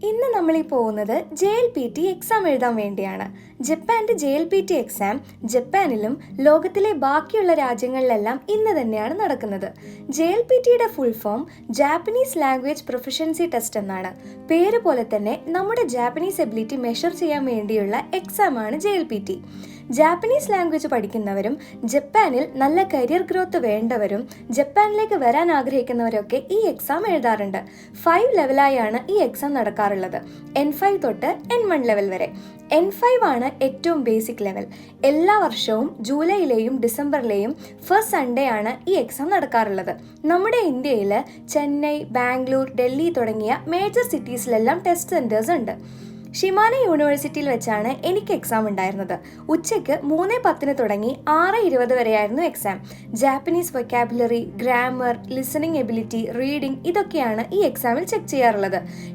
ഇന്ന് നമ്മൾ ഈ പോകുന്നത് JLPT എക്സാം എഴുതാൻ വേണ്ടിയാണ്. ജപ്പാന്റെ JLPT എക്സാം ജപ്പാനിലും ലോകത്തിലെ ബാക്കിയുള്ള രാജ്യങ്ങളിലെല്ലാം ഇന്ന് തന്നെയാണ് നടക്കുന്നത്. JLPTയുടെ full form Japanese language proficiency test എന്നാണ്. പേര് പോലെ തന്നെ നമ്മുടെ ജാപ്പനീസ് എബിലിറ്റി മെഷർ ചെയ്യാൻ വേണ്ടിയുള്ള എക്സാമാണ് JLPT. ജാപ്പനീസ് ലാംഗ്വേജ് പഠിക്കുന്നവരും ജപ്പാനിൽ നല്ല കരിയർ ഗ്രോത്ത് വേണ്ടവരും ജപ്പാനിലേക്ക് വരാൻ ആഗ്രഹിക്കുന്നവരൊക്കെ ഈ എക്സാം എഴുതാറുണ്ട്. 5 ലെവലായാണ് ഈ എക്സാം നടക്കാറുള്ളത്. N5 തൊട്ട് N1 ലെവൽ വരെ. N5 ആണ് ഏറ്റവും ബേസിക് ലെവൽ. എല്ലാ വർഷവും ജൂലൈയിലെയും ഡിസംബറിലെയും ഫസ്റ്റ് സൺഡേ ആണ് ഈ എക്സാം നടക്കാറുള്ളത്. നമ്മുടെ ഇന്ത്യയിൽ ചെന്നൈ, ബാംഗ്ലൂർ, ഡൽഹി തുടങ്ങിയ മേജർ സിറ്റീസിലെല്ലാം ടെസ്റ്റ് സെൻറ്റേഴ്സ് ഉണ്ട്. ഷിമാന യൂണിവേഴ്സിറ്റിയിൽ വെച്ചാണ് എനിക്ക് എക്സാം ഉണ്ടായിരുന്നത്. ഉച്ചയ്ക്ക് 3:10 തുടങ്ങി 6:20 വരെയായിരുന്നു exam. Japanese vocabulary, grammar, listening ability, reading ഇതൊക്കെയാണ് ഈ എക്സാമിൽ ചെക്ക് ചെയ്യാറുള്ളത്.